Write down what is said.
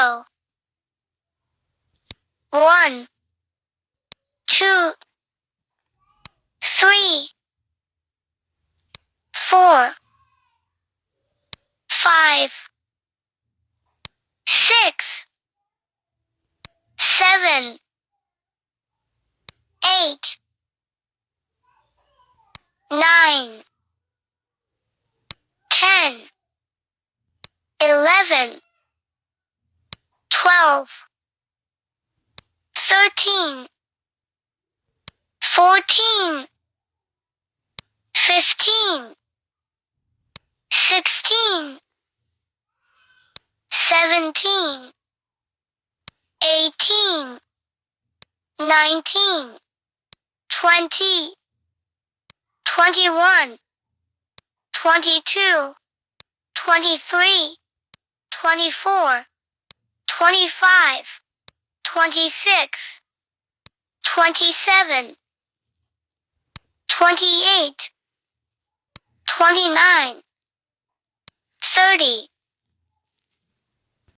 0. 1, 2, 3, 4, 5, 6, 7, 8, 9, 10, 11, 12, 13, 14, 15, 16, 17, 18, 19, 20, 21, 22, 23, 24, 25, 26, 27, 28, 29, 30,